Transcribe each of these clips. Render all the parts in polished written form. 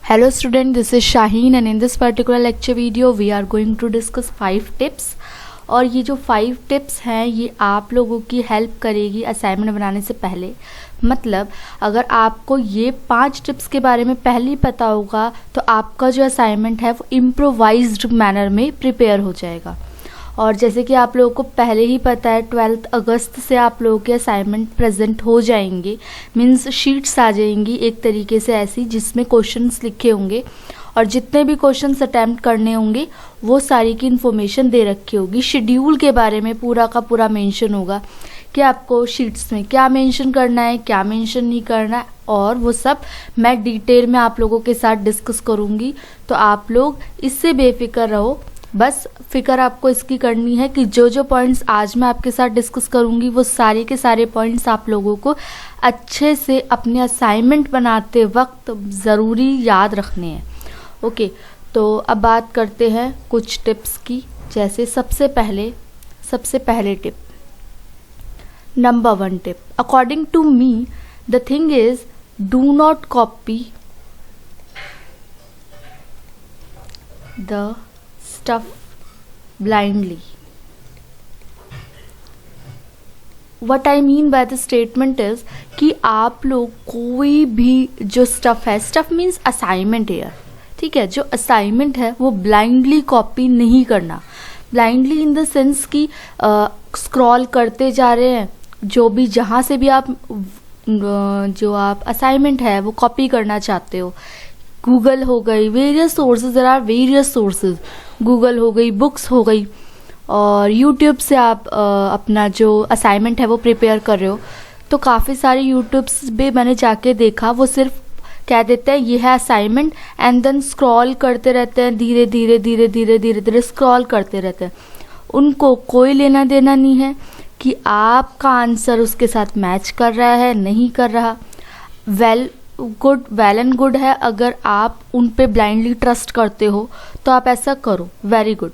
Hello student, this is Shaheen and in this particular lecture video we are going to discuss 5 tips। और ये जो 5 tips हैं ये आप लोगों की हेल्प करेगी असाइनमेंट बनाने से पहले। मतलब अगर आपको ये 5 टिप्स के बारे में पहले ही पता होगा तो आपका जो असाइनमेंट है वो इम्प्रोवाइज्ड मैनर में प्रिपेयर हो जाएगा। और जैसे कि आप लोगों को पहले ही पता है 12 अगस्त से आप लोगों के असाइनमेंट प्रेजेंट हो जाएंगे, मीन्स शीट्स आ जाएंगी एक तरीके से ऐसी जिसमें क्वेश्चंस लिखे होंगे और जितने भी क्वेश्चंस अटैम्प्ट करने होंगे वो सारी की इन्फॉर्मेशन दे रखी होगी। शेड्यूल के बारे में पूरा का पूरा मेंशन होगा कि आपको शीट्स में क्या मेंशन करना है, क्या मेंशन नहीं करना है, और वो सब मैं डिटेल में आप लोगों के साथ डिस्कस करूँगी। तो आप लोग इससे बेफिक्र रहो। बस फिक्र आपको इसकी करनी है कि जो जो पॉइंट्स आज मैं आपके साथ डिस्कस करूंगी वो सारे के सारे पॉइंट्स आप लोगों को अच्छे से अपने असाइनमेंट बनाते वक्त ज़रूरी याद रखने हैं। ओके, तो अब बात करते हैं कुछ टिप्स की। जैसे सबसे पहले tip, number 1 tip, according to me the thing is do not copy the stuff blindly। What I mean by the statement is कि आप लोग कोई भी जो स्टफ है, स्टफ मीन्स असाइनमेंट है, ठीक है, जो असाइनमेंट है वो ब्लाइंडली कॉपी नहीं करना। ब्लाइंडली इन द सेंस कि स्क्रॉल करते जा रहे हैं, जो भी जहाँ से भी आप जो आप असाइनमेंट है वो कॉपी करना चाहते हो, गूगल हो गई, various sources, there are various sources, Google हो गई, बुक्स हो गई, और यूट्यूब से आप अपना जो असाइनमेंट है वो प्रिपेयर कर रहे हो। तो काफ़ी सारे यूट्यूब्स भी मैंने जाके देखा, वो सिर्फ कह देते हैं ये है असाइनमेंट एंड देन स्क्रॉल करते रहते हैं, धीरे धीरे स्क्रॉल करते रहते हैं। उनको कोई लेना देना नहीं है कि आपका आंसर उसके साथ मैच कर रहा है नहीं कर रहा। वेल एंड गुड है अगर आप उन पे ब्लाइंडली ट्रस्ट करते हो तो आप ऐसा करो, वेरी गुड।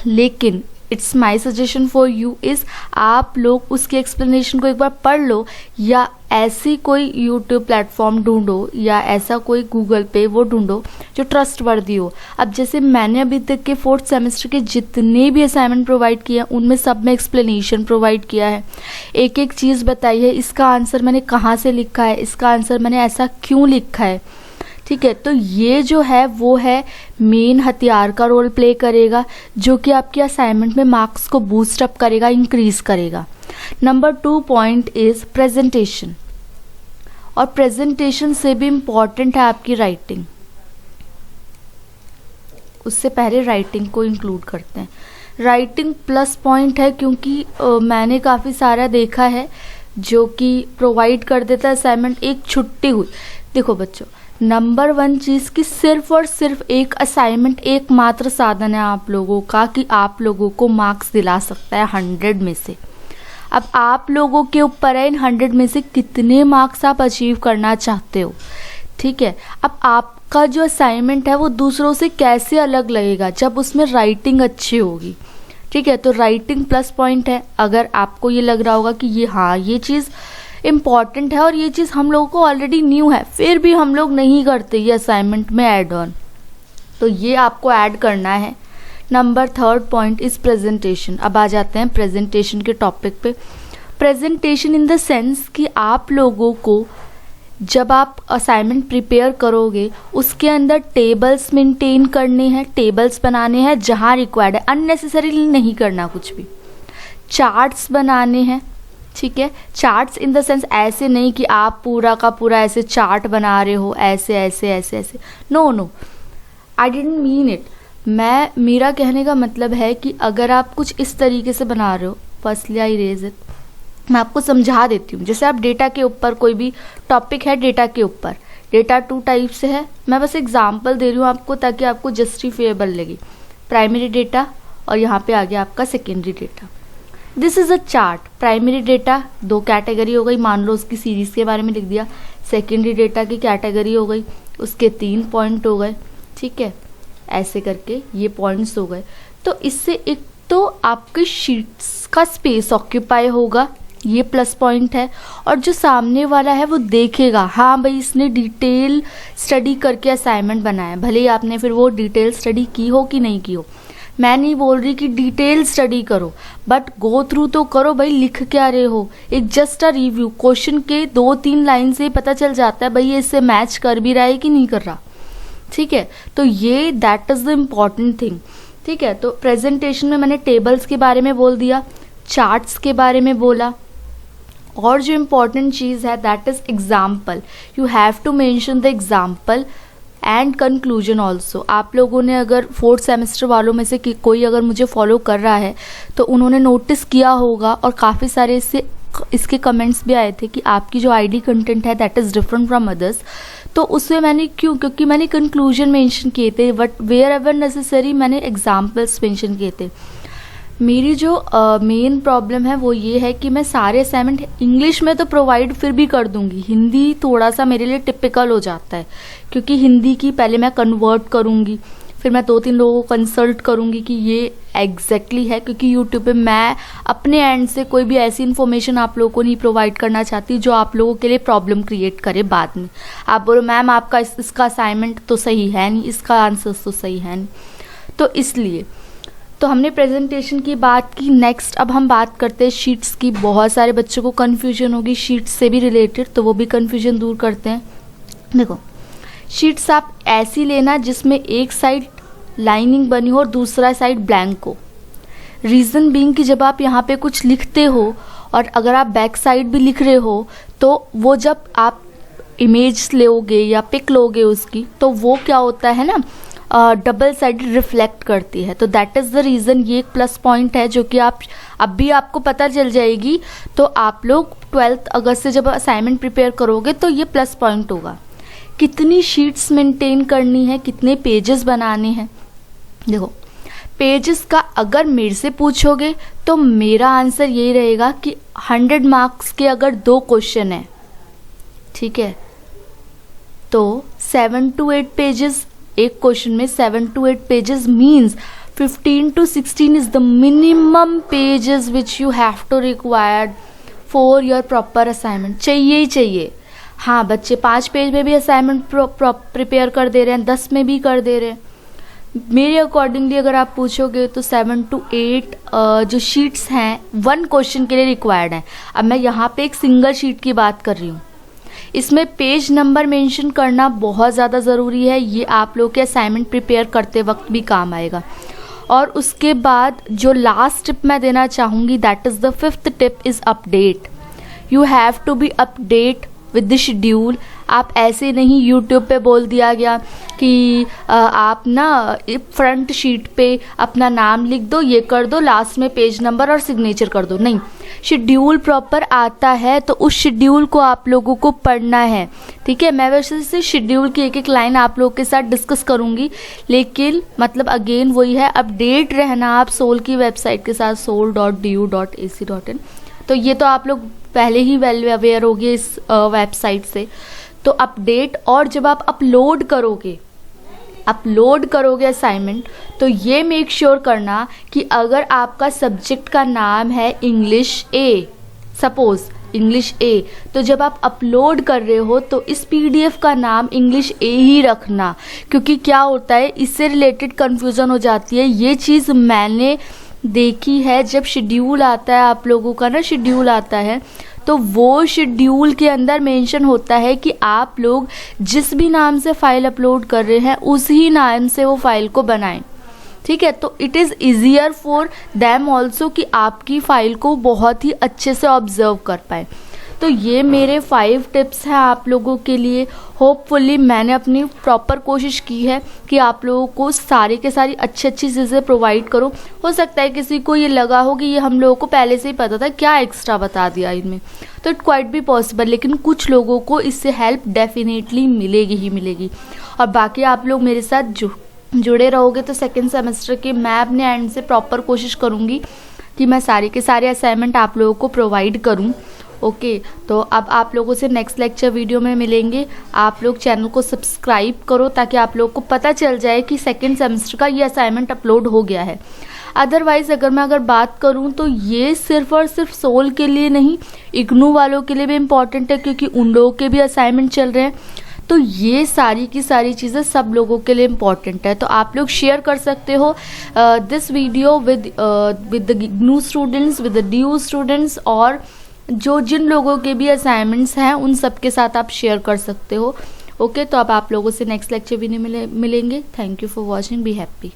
लेकिन it's my suggestion for you is आप लोग उसके एक्सप्लेनेशन को एक बार पढ़ लो, या ऐसी कोई यूट्यूब प्लेटफॉर्म ढूंढो या ऐसा कोई गूगल पे वो ढूंढो जो ट्रस्टवर्दी हो। अब जैसे मैंने अभी तक के 4th सेमेस्टर के जितने भी असाइनमेंट प्रोवाइड किए हैं उनमें सब में एक्सप्लेनेशन प्रोवाइड किया है, एक एक चीज़ बताई है, इसका आंसर मैंने कहाँ से लिखा है, इसका आंसर मैंने ऐसा क्यों लिखा है, ठीक है। तो ये जो है वो है मेन हथियार का रोल प्ले करेगा जो कि आपके असाइनमेंट में मार्क्स को बूस्ट अप करेगा, इंक्रीज करेगा। नंबर 2 पॉइंट इज प्रेजेंटेशन, और प्रेजेंटेशन से भी इम्पॉर्टेंट है आपकी राइटिंग। उससे पहले राइटिंग को इंक्लूड करते हैं। राइटिंग प्लस पॉइंट है क्योंकि मैंने काफ़ी सारा देखा है जो कि प्रोवाइड कर देता है असाइनमेंट एक छुट्टी हुई। देखो बच्चों, नंबर 1 चीज़ कि सिर्फ और सिर्फ एक असाइनमेंट एकमात्र साधन है आप लोगों का कि आप लोगों को मार्क्स दिला सकता है 100 में से। अब आप लोगों के ऊपर है इन 100 में से कितने मार्क्स आप अचीव करना चाहते हो, ठीक है। अब आपका जो असाइनमेंट है वो दूसरों से कैसे अलग लगेगा जब उसमें राइटिंग अच्छी होगी, ठीक है। तो राइटिंग प्लस पॉइंट है। अगर आपको ये लग रहा होगा कि ये हाँ ये चीज़ इम्पॉर्टेंट है और ये चीज़ हम लोगों को ऑलरेडी न्यू है, फिर भी हम लोग नहीं करते ये असाइनमेंट में ऐड ऑन, तो ये आपको ऐड करना है। Number 3 point is presentation. अब आ जाते हैं प्रेजेंटेशन के टॉपिक पे। प्रेजेंटेशन इन द सेंस कि आप लोगों को जब आप असाइनमेंट प्रिपेयर करोगे उसके अंदर टेबल्स मेंटेन करने हैं, टेबल्स बनाने हैं जहाँ रिक्वायर्ड है, अननेसेसरीली नहीं करना कुछ भी। चार्ट्स बनाने हैं, ठीक है। चार्ट्स इन द सेंस ऐसे नहीं कि आप पूरा का पूरा ऐसे चार्ट बना रहे हो, ऐसे ऐसे ऐसे ऐसे, no, I didn't mean it. मेरा कहने का मतलब है कि अगर आप कुछ इस तरीके से बना रहे हो, फर्स्टली आई रेज इट, मैं आपको समझा देती हूँ। जैसे आप डेटा के ऊपर कोई भी टॉपिक है, डेटा के ऊपर, डेटा 2 टाइप से है, मैं बस एग्जांपल दे रही हूँ आपको ताकि आपको जस्टिफिएबल लगे। प्राइमरी डेटा और यहाँ पे आ गया आपका secondary data. This is a chart. Primary data 2 category हो गई, मान लो उसकी सीरीज़ के बारे में लिख दिया। सेकेंडरी डेटा की कैटेगरी हो गई, उसके 3 पॉइंट हो गए, ठीक है, ऐसे करके ये पॉइंट्स हो गए। तो इससे एक तो आपके शीट्स का स्पेस ऑक्यूपाई होगा, ये प्लस पॉइंट है। और जो सामने वाला है वो देखेगा, हाँ भाई इसने डिटेल स्टडी करके असाइनमेंट बनाया, भले ही आपने फिर वो डिटेल स्टडी की हो कि नहीं की हो। मैं नहीं बोल रही कि डिटेल स्टडी करो, बट गो थ्रू तो करो भाई, लिख क्या रहे हो। एक जस्ट अ रिव्यू, क्वेश्चन के 2-3 लाइन से पता चल जाता है भाई ये इससे मैच कर भी रहा है कि नहीं कर रहा। ठीक है, तो ये that is the important thing. ठीक है, तो प्रेजेंटेशन में मैंने टेबल्स के बारे में बोल दिया, चार्ट्स के बारे में बोला, और जो इम्पॉर्टेंट चीज़ है that is example. You have to mention the example and conclusion also. आप लोगों ने अगर 4th सेमेस्टर वालों में से कोई अगर मुझे फॉलो कर रहा है तो उन्होंने नोटिस किया होगा, और काफ़ी सारे इसके कमेंट्स भी आए थे कि आपकी जो आईडी कंटेंट है that is different from others. तो उसमें मैंने क्योंकि मैंने कंक्लूजन मेंशन किए थे, बट वेयर एवर नेसेसरी मैंने एग्जाम्पल्स मेंशन किए थे। मेरी जो मेन प्रॉब्लम है वो ये है कि मैं सारे असाइनमेंट इंग्लिश में तो प्रोवाइड फिर भी कर दूंगी, हिंदी थोड़ा सा मेरे लिए टिपिकल हो जाता है, क्योंकि हिंदी की पहले मैं कन्वर्ट करूंगी, फिर मैं 2-3 लोगों को कंसल्ट करूंगी कि ये एग्जैक्टली है, क्योंकि यूट्यूब पे मैं अपने एंड से कोई भी ऐसी इन्फॉर्मेशन आप लोगों को नहीं प्रोवाइड करना चाहती जो आप लोगों के लिए प्रॉब्लम क्रिएट करे बाद में। आप बोलो मैम आपका इसका असाइनमेंट तो सही है नहीं, इसका आंसर तो सही है नहीं, तो इसलिए तो हमने प्रेजेंटेशन की बात की। नेक्स्ट अब हम बात करते हैं शीट्स की। बहुत सारे बच्चों को कन्फ्यूजन होगी शीट्स से भी रिलेटेड, तो वो भी कन्फ्यूजन दूर करते हैं। देखो, शीट्स आप ऐसी लेना जिसमें एक साइड लाइनिंग बनी हो और दूसरा साइड ब्लैंक हो। रीज़न बीइंग कि जब आप यहाँ पे कुछ लिखते हो और अगर आप बैक साइड भी लिख रहे हो तो वो जब आप इमेज लोगे या पिक लोगे उसकी, तो वो क्या होता है ना, डबल साइड रिफ्लेक्ट करती है। तो दैट इज़ द रीज़न, ये एक प्लस पॉइंट है जो कि आप अब भी आपको पता चल जाएगी। तो आप लोग 12 अगस्त से जब असाइनमेंट प्रिपेयर करोगे तो ये प्लस पॉइंट होगा। कितनी शीट्स मेंटेन करनी है, कितने पेजेस बनाने हैं। देखो, पेजेस का अगर मेरे से पूछोगे तो मेरा आंसर यही रहेगा कि 100 मार्क्स के अगर 2 क्वेश्चन है, ठीक है, तो 7 to 8 पेजेस, एक क्वेश्चन में 7 to 8 pages means 15 to 16 is the minimum pages which you have to required for your proper assignment। चाहिए ही चाहिए। हाँ, बच्चे 5 पेज में भी असाइनमेंट प्रिपेयर कर दे रहे हैं, 10 में भी कर दे रहे हैं। मेरे अकॉर्डिंगली अगर आप पूछोगे तो 7 to 8 जो शीट्स हैं 1 क्वेश्चन के लिए रिक्वायर्ड हैं। अब मैं यहाँ पे एक सिंगल शीट की बात कर रही हूँ, इसमें पेज नंबर मेंशन करना बहुत ज़्यादा ज़रूरी है। ये आप लोग के असाइनमेंट प्रिपेयर करते वक्त भी काम आएगा। और उसके बाद जो लास्ट टिप मैं देना चाहूँगी that is the 5th tip is update. You have to be update with the schedule. आप ऐसे नहीं यूट्यूब पे बोल दिया गया कि आप ना फ्रंट शीट पे अपना नाम लिख दो, ये कर दो, लास्ट में पेज नंबर और सिग्नेचर कर दो। नहीं, शेड्यूल प्रॉपर आता है तो उस शेड्यूल को आप लोगों को पढ़ना है। ठीक है, मैं वैसे से शेड्यूल की एक लाइन आप लोगों के साथ डिस्कस करूंगी, लेकिन मतलब अगेन वही है, अपडेट रहना आप सोल की वेबसाइट के साथ soul.du.ac.in। तो ये तो आप लोग पहले ही वेल अवेयर होगे इस वेबसाइट से। तो अपडेट, और जब आप अपलोड करोगे असाइनमेंट तो ये मेक श्योर करना कि अगर आपका सब्जेक्ट का नाम है इंग्लिश ए, सपोज इंग्लिश ए, तो जब आप अपलोड कर रहे हो तो इस पीडीएफ का नाम इंग्लिश ए ही रखना, क्योंकि क्या होता है इससे रिलेटेड कंफ्यूजन हो जाती है। ये चीज़ मैंने देखी है, जब शेड्यूल आता है आप लोगों का ना, शेड्यूल आता है तो वो शेड्यूल के अंदर मेंशन होता है कि आप लोग जिस भी नाम से फाइल अपलोड कर रहे हैं उसी नाम से वो फाइल को बनाएं। ठीक है, तो it is easier for them also कि आपकी फाइल को बहुत ही अच्छे से ऑब्जर्व कर पाए। तो ये मेरे 5 टिप्स हैं आप लोगों के लिए। होपफुली मैंने अपनी प्रॉपर कोशिश की है कि आप लोगों को सारी के सारी अच्छी चीज़ें प्रोवाइड करूं। हो सकता है किसी को ये लगा हो कि ये हम लोगों को पहले से ही पता था, क्या एक्स्ट्रा बता दिया इनमें, तो इट क्वाइट भी पॉसिबल, लेकिन कुछ लोगों को इससे हेल्प डेफिनेटली मिलेगी ही मिलेगी। और बाकी आप लोग मेरे साथ जुड़े रहोगे तो 2nd सेमेस्टर के मैं अपने एंड से प्रॉपर कोशिश करूँगी कि मैं सारे के सारे असाइनमेंट आप लोगों को प्रोवाइड करूँ। ओके, तो अब आप लोगों से नेक्स्ट लेक्चर वीडियो में मिलेंगे। आप लोग चैनल को सब्सक्राइब करो ताकि आप लोगों को पता चल जाए कि 2nd सेमेस्टर का ये असाइनमेंट अपलोड हो गया है। अदरवाइज अगर बात करूं तो ये सिर्फ और सिर्फ सोल के लिए नहीं, इग्नू वालों के लिए भी इम्पॉर्टेंट है, क्योंकि उन लोगों के भी असाइनमेंट चल रहे हैं। तो ये सारी की सारी चीज़ें सब लोगों के लिए इम्पॉर्टेंट है। तो आप लोग शेयर कर सकते हो this video with the IGNOU students, with the DU students, और जो जिन लोगों के भी असाइनमेंट्स हैं उन सब के साथ आप शेयर कर सकते हो। ओके, तो अब आप लोगों से नेक्स्ट लेक्चर भी नहीं मिलेंगे। Thank you for watching, be happy.